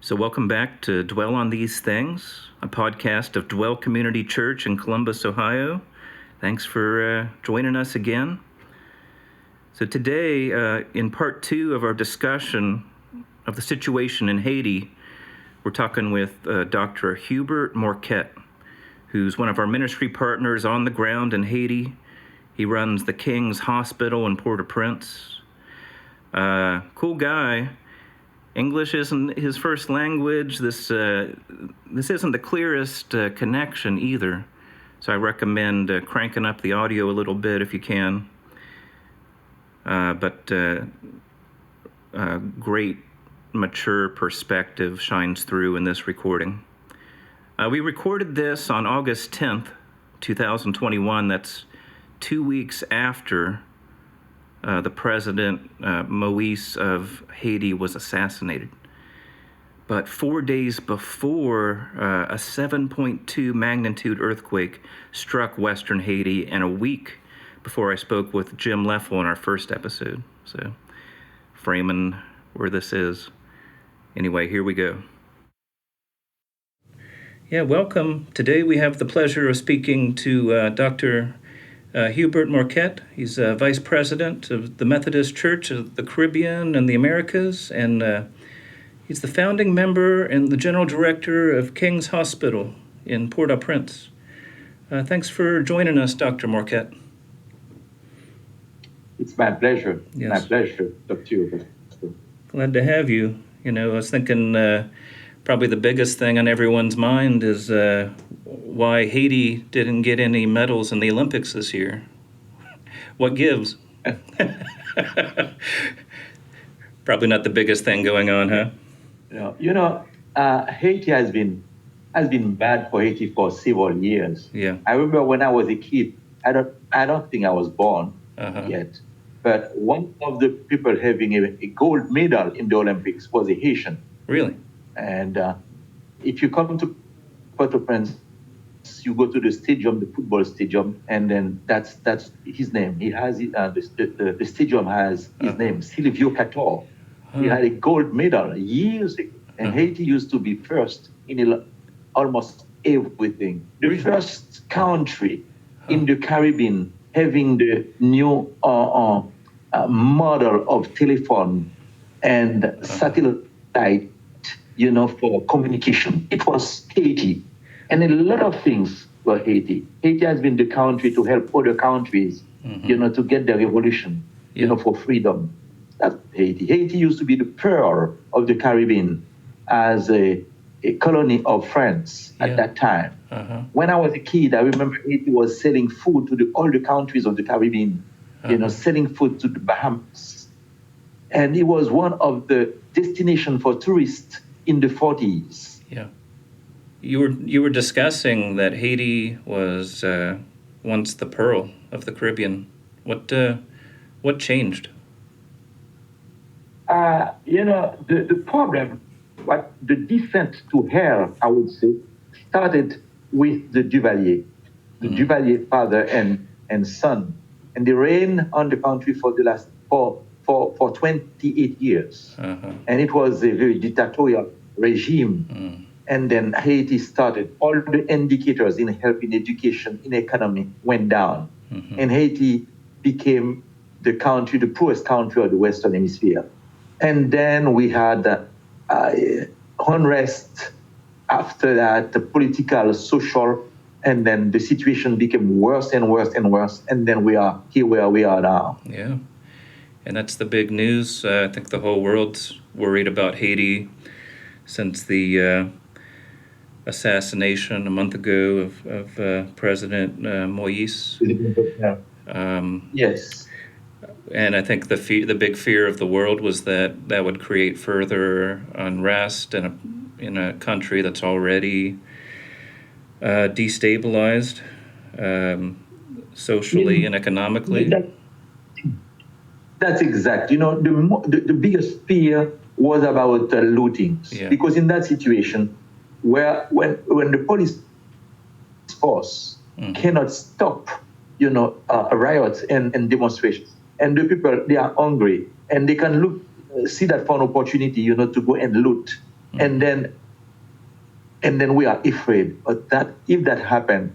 So welcome back to Dwell on These Things, a podcast of Dwell Community Church in Columbus, Ohio. Thanks for joining us again. So today, in part two of our discussion of the situation in Haiti, we're talking with Dr. Hubert Morquette, who's one of our ministry partners on the ground in Haiti. He runs the King's Hospital in Port-au-Prince. Cool guy. English isn't his first language. This isn't the clearest connection either, so I recommend cranking up the audio a little bit if you can. But great, mature perspective shines through in this recording. We recorded this on August 10th, 2021. That's 2 weeks after the president, Moïse of Haiti, was assassinated. But 4 days before, a 7.2 magnitude earthquake struck Western Haiti, and a week before I spoke with Jim Leffel in our first episode. So, framing where this is. Anyway, here we go. Yeah, welcome. Today we have the pleasure of speaking to Dr. Hubert Morquette. He's Vice President of the Methodist Church of the Caribbean and the Americas, and he's the founding member and the General Director of King's Hospital in Port-au-Prince. Thanks for joining us, Dr. Morquette. It's my pleasure. Yes. My pleasure to talk to you. Glad to have you. You know, I was thinking probably the biggest thing on everyone's mind is why Haiti didn't get any medals in the Olympics this year. What gives? Probably not the biggest thing going on, huh? Haiti has been bad for Haiti for several years. Yeah. I remember when I was a kid. I don't think I was born yet, but one of the people having a gold medal in the Olympics was a Haitian. Really? And if you come to Port-au-Prince, you go to the stadium, the football stadium, and then that's his name. He has the stadium has his name, Silvio Cator. He had a gold medal years ago, and Haiti used to be first in almost everything. The first country in the Caribbean having the new model of telephone and satellite, for communication. It was Haiti. And a lot of things were Haiti. Haiti has been the country to help other countries, to get the revolution, for freedom. That's Haiti. Haiti used to be the pearl of the Caribbean as a colony of France at that time. When I was a kid, I remember Haiti was selling food to all the countries of the Caribbean, selling food to the Bahamas. And it was one of the destinations for tourists in the 40s. Yeah. You were discussing that Haiti was once the pearl of the Caribbean. What changed? The problem, the descent to hell, I would say, started with the Duvalier, Duvalier father and son, and they reigned on the country for the last for 28 years, and it was a very dictatorial regime. And then Haiti started. All the indicators in health, in education, in economy went down. And Haiti became the poorest country of the Western Hemisphere. And then we had unrest after that, the political, social, and then the situation became worse and worse and worse. And then we are here where we are now. Yeah. And that's the big news. I think the whole world's worried about Haiti since the assassination a month ago of President Moïse. Yes. And I think the big fear of the world was that would create further unrest in a country that's already destabilized socially and economically. That's exact. The biggest fear was about looting, because in that situation, when the police force cannot stop, riots and demonstrations, and the people, they are hungry, and they can see that for an opportunity, to go and loot and then we are afraid that if that happens,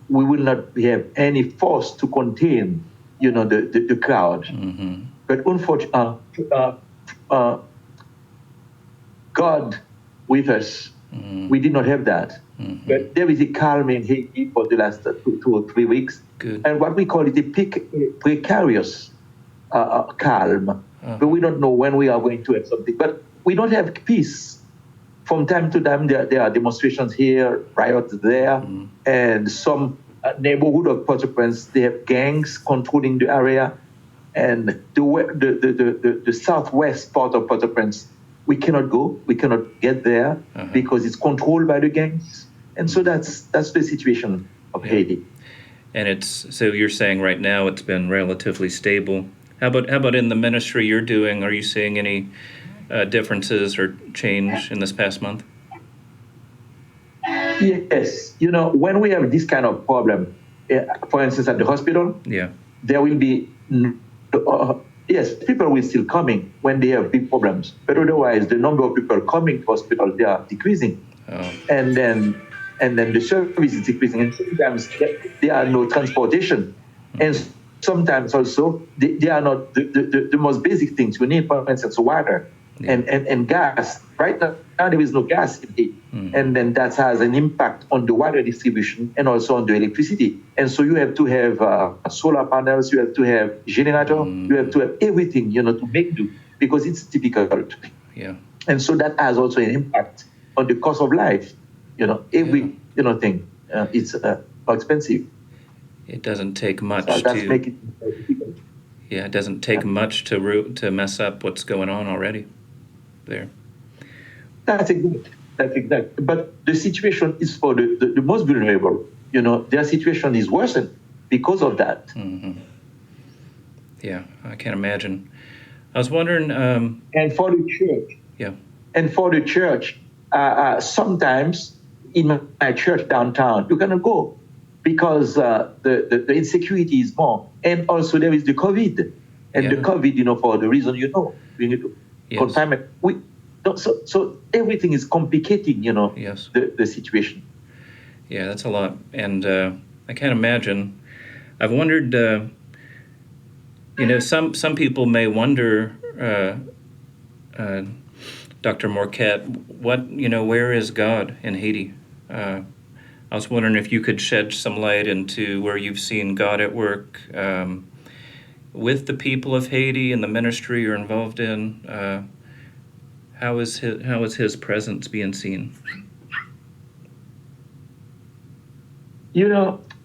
we will not have any force to contain, the crowd. But unfortunately, God with us, we did not have that. But there is a calm in Haiti for the last 2 or 3 weeks. Good. And what we call it a precarious calm. But we don't know when we are going to have something. But we don't have peace. From time to time, there are demonstrations here, riots there, and some neighborhood of Port-au-Prince, they have gangs controlling the area. And the southwest part of Port-au-Prince, we cannot go, we cannot get there because it's controlled by the gangs. And so that's the situation of Haiti. And so you're saying right now it's been relatively stable. How about in the ministry you're doing? Are you seeing any differences or change in this past month? Yes, when we have this kind of problem, for instance, at the hospital, there will be yes, people will still coming when they have big problems, but otherwise the number of people coming to hospital, they are decreasing. And then the service is decreasing, and sometimes there are no transportation, and sometimes also they are not the most basic things we need, for instance, water and gas. Right now there is no gas in Haiti, and then that has an impact on the water distribution and also on the electricity. And so you have to have solar panels, you have to have generator, you have to have everything, to make do, because it's difficult. Yeah. And so that has also an impact on the cost of life. Every thing it's expensive. It doesn't take much so that's making it difficult. Yeah, it doesn't take much to mess up what's going on already there. That's exact. But the situation is for the most vulnerable. Their situation is worsened because of that. Yeah, I can't imagine. I was wondering. And for the church. Yeah. And for the church, sometimes in my church downtown, you cannot go because the insecurity is more. And also there is the COVID. And the COVID, for the reason we need to confinement. So everything is complicating, the situation. Yeah, that's a lot. And I can't imagine. I've wondered, some people may wonder, Dr. Morquette, where is God in Haiti? I was wondering if you could shed some light into where you've seen God at work with the people of Haiti and the ministry you're involved in. How is his presence being seen?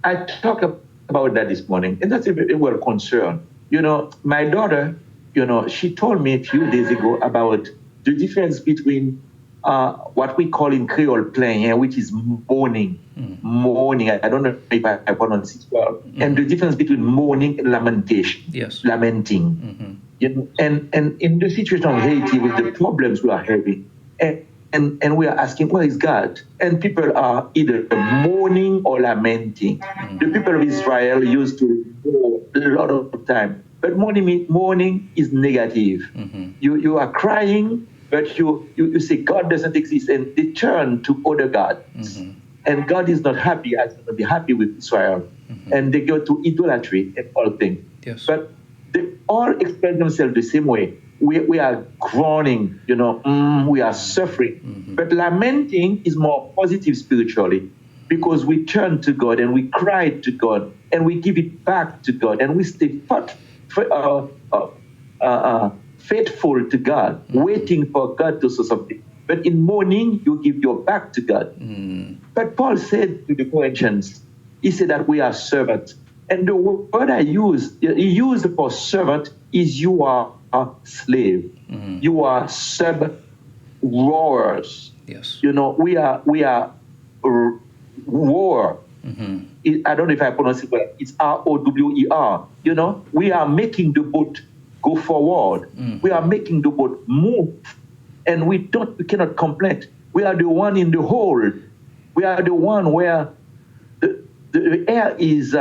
I talked about that this morning, and that's a real concern. My daughter, she told me a few days ago about the difference between what we call in Creole plain, which is mourning. Mourning, I don't know if I pronounce it well, and the difference between mourning and lamentation. Yes. Lamenting. And in the situation of Haiti with the problems we are having, and we are asking, where is God? And people are either mourning or lamenting. The people of Israel used to mourn a lot of time. But mourning is negative. You are crying, but you say God doesn't exist, and they turn to other gods. And God is not happy, as not be happy with Israel. And they go to idolatry and all things. Yes. But they all express themselves the same way. We are groaning, we are suffering. But lamenting is more positive spiritually, because we turn to God and we cry to God and we give it back to God and we stay faithful to God, waiting for God to do something. But in mourning, you give your back to God. But Paul said to the Corinthians, he said that we are servants. And the word he used for servant is you are a slave. You are sub-rowers. Yes. We are rower. I don't know if I pronounce it well. It's ROWER. We are making the boat go forward. We are making the boat move. And we cannot complain. We are the one in the hold. We are the one where the air is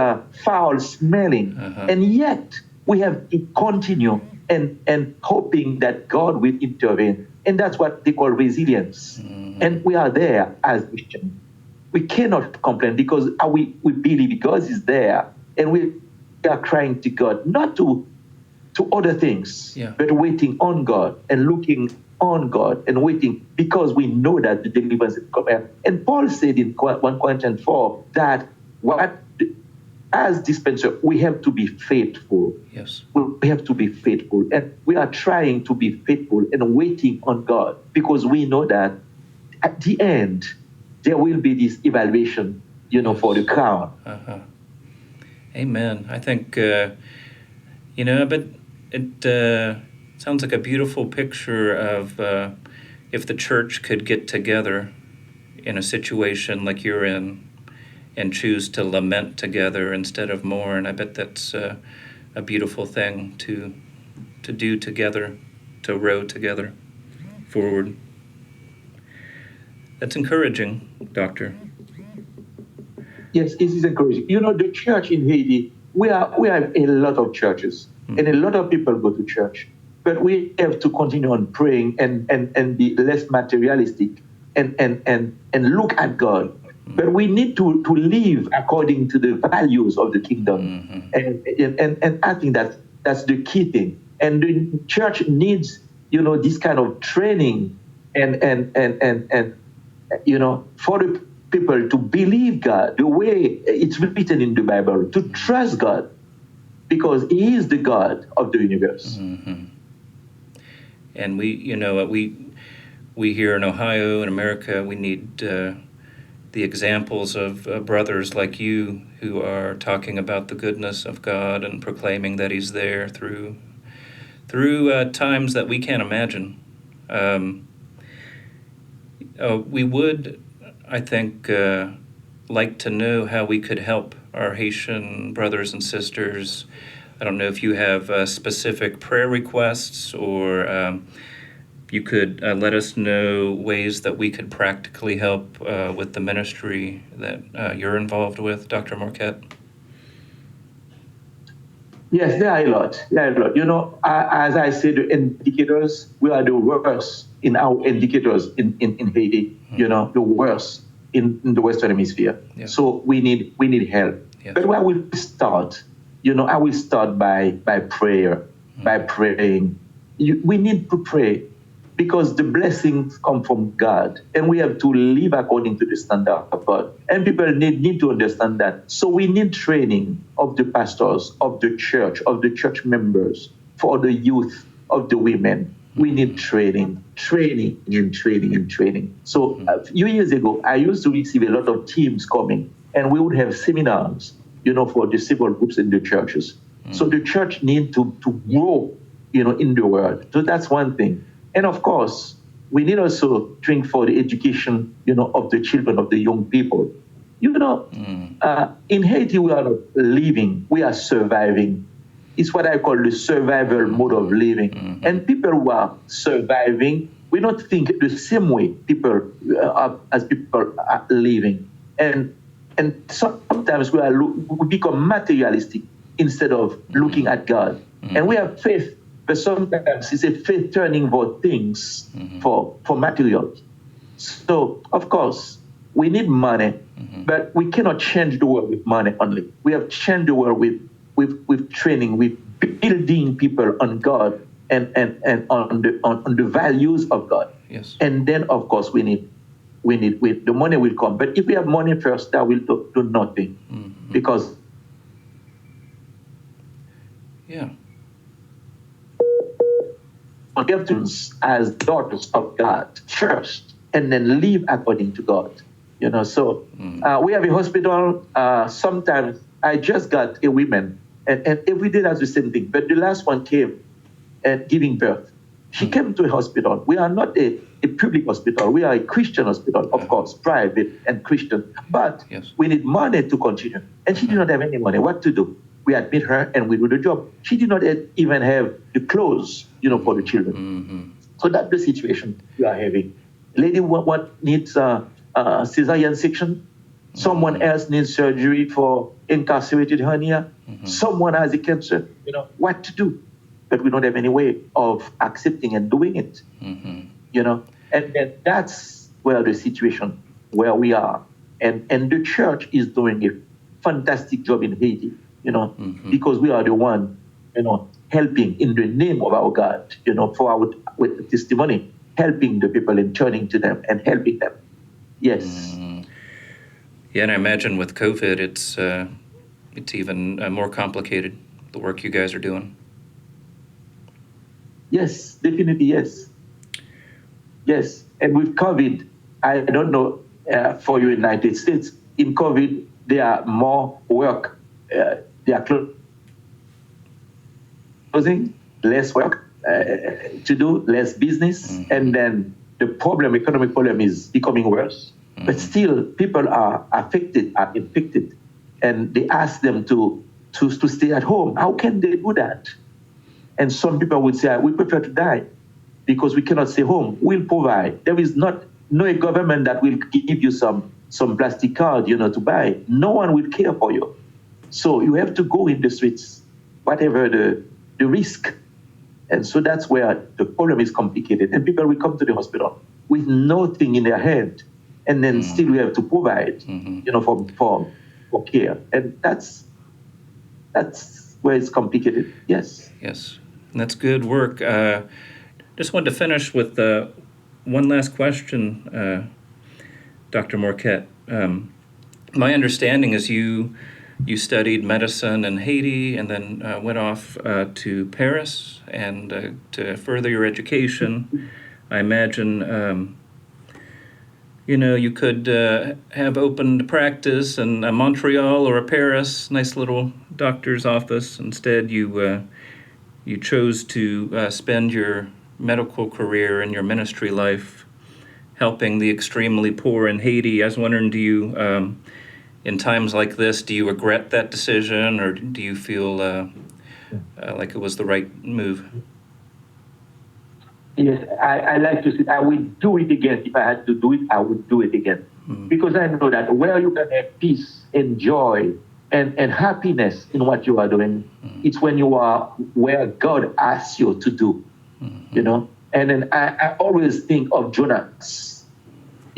foul smelling. And yet we have to continue and hoping that God will intervene. And that's what they call resilience. And we are there as Christians. We cannot complain because we believe God is there, and we are crying to God, not to other things, but waiting on God and looking on God and waiting because we know that the deliverance is coming. And Paul said in 1 Corinthians 4 that as dispenser, we have to be faithful. Yes. We have to be faithful. And we are trying to be faithful and waiting on God because we know that at the end, there will be this evaluation, for the crown. Amen. I think, but it sounds like a beautiful picture of if the church could get together in a situation like you're in and choose to lament together instead of mourn. I bet that's a beautiful thing to do together, to row together forward. That's encouraging, Doctor. Yes, it is encouraging. The church in Haiti, we have a lot of churches, and a lot of people go to church. But we have to continue on praying and be less materialistic and look at God. But we need to live according to the values of the kingdom. And I think that's the key thing. And the church needs, this kind of training and for the people to believe God the way it's written in the Bible, to trust God, because He is the God of the universe. And we here in Ohio and America, we need the examples of brothers like you who are talking about the goodness of God and proclaiming that He's there through times that we can't imagine. We would, I think, like to know how we could help our Haitian brothers and sisters. I don't know if you have specific prayer requests, or you could let us know ways that we could practically help with the ministry that you're involved with, Dr. Morquette. Yes, there are a lot. As I said, the indicators, we are the worst in our indicators in Haiti, the worst in the Western Hemisphere. Yeah. So we need help. Yes. But where we start, I will start by prayer, by praying. We need to pray because the blessings come from God, and we have to live according to the standard of God. And people need to understand that. So we need training of the pastors, of the church members, for the youth, of the women. We need training. So a few years ago, I used to receive a lot of teams coming, and we would have seminars, for the civil groups in the churches. So the church need to grow, in the world. So that's one thing. And of course, we need also drink for the education, of the children, of the young people. In Haiti, we are not living, we are surviving. It's what I call the survival mode of living. And people who are surviving, we don't think the same way people are living. And sometimes we become materialistic instead of looking at God. And we have faith, but sometimes it's a faith turning for things, for materials. So, of course, we need money, but we cannot change the world with money only. We have to change the world with training, with building people on God and on the values of God. Yes. And then, of course, we need the money will come. But if we have money first, that will do nothing, because we have to as daughters of God first, and then live according to God. So we have a hospital. Sometimes I just got a woman, and every day that's the same thing. But the last one came and giving birth. She came to a hospital. We are not a public hospital. We are a Christian hospital, of course, private and Christian. But we need money to continue. And she did not have any money. What to do? We admit her and we do the job. She did not even have the clothes, for the children. So that's the situation we are having. Lady what needs a cesarean section. Someone else needs surgery for incarcerated hernia. Someone has a cancer. What to do? but we don't have any way of accepting and doing it. You know, and that's where the situation where we are, and the church is doing a fantastic job in Haiti. You know, because we are the one, you know, helping in the name of our God. You know, for our with testimony, helping the people and turning to them and helping them. Yes. Yeah, and I imagine with COVID, it's even more complicated, the work you guys are doing. Yes, definitely, yes. Yes, and with COVID, I don't know for the United States, in COVID, there are more work. They are closing, less work to do, less business, and then the economic problem is becoming worse. But still, people are affected, are infected, and they ask them to stay at home. How can they do that? And some people would say, we prefer to die because we cannot stay home. We'll provide. There is no government that will give you some plastic card, you know, to buy. No one will care for you. So you have to go in the streets, whatever the risk. And so that's where the problem is complicated. And people will come to the hospital with nothing in their hand. And then still we have to provide, you know, for care. And that's where it's complicated. Yes. Yes. And that's good work. Just wanted to finish with one last question, Dr. Morquette. My understanding is you studied medicine in Haiti and then went off to Paris and to further your education. I imagine, you know, you could have opened practice in Montreal or Paris, nice little doctor's office. Instead, you chose to spend your medical career and your ministry life helping the extremely poor in Haiti. I was wondering, do you, in times like this, do you regret that decision, or do you feel like it was the right move? Yes, I like to say I would do it again. If I had to do it, I would do it again. Because I know that where you can have peace and joy and happiness in what you are doing, it's when you are where God asks you to do, you know. And then I always think of Jonas.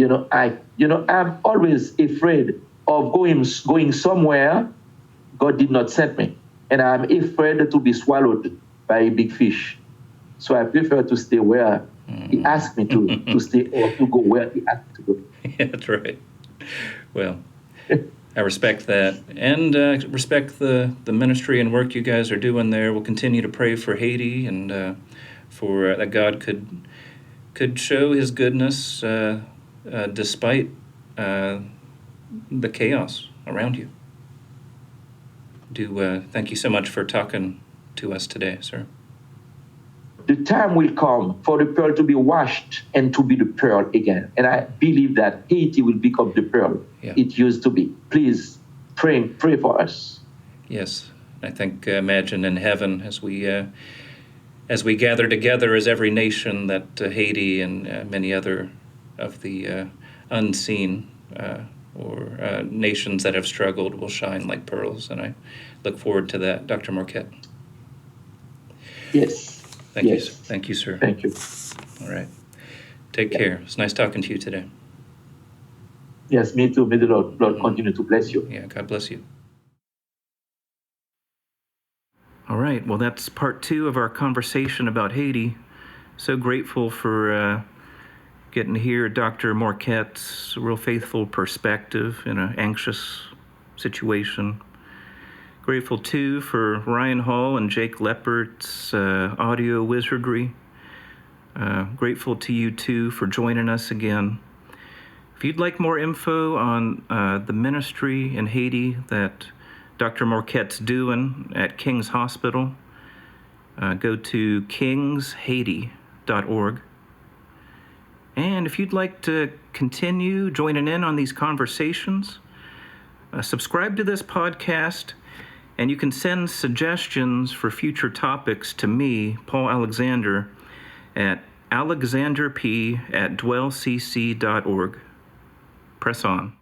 I'm always afraid of going somewhere God did not send me, and I'm afraid to be swallowed by a big fish. So I prefer to stay where He asked me to stay, or to go where He asked me to go. Yeah, that's right. Well, I respect that, and respect the ministry and work you guys are doing there. We'll continue to pray for Haiti and for that God could show His goodness despite the chaos around you. Thank you so much for talking to us today, sir. The time will come for the pearl to be washed and to be the pearl again. And I believe that Haiti will become the pearl it used to be. Please pray for us. Yes, I think imagine in heaven as we gather together as every nation that Haiti and many other of the unseen or nations that have struggled will shine like pearls. And I look forward to that, Dr. Morquette. Yes. Thank you, sir. Thank you. All right. Take care. It's nice talking to you today. Yes, me too. May the Lord continue to bless you. Yeah, God bless you. All right. Well, that's part 2 of our conversation about Haiti. So grateful for getting to hear Dr. Morquette's real faithful perspective in an anxious situation. Grateful, too, for Ryan Hall and Jake Leppert's audio wizardry. Grateful to you, too, for joining us again. If you'd like more info on the ministry in Haiti that Dr. Morquette's doing at King's Hospital, go to kingshaiti.org. And if you'd like to continue joining in on these conversations, subscribe to this podcast. And you can send suggestions for future topics to me, Paul Alexander, at alexanderp@dwellcc.org. Press on.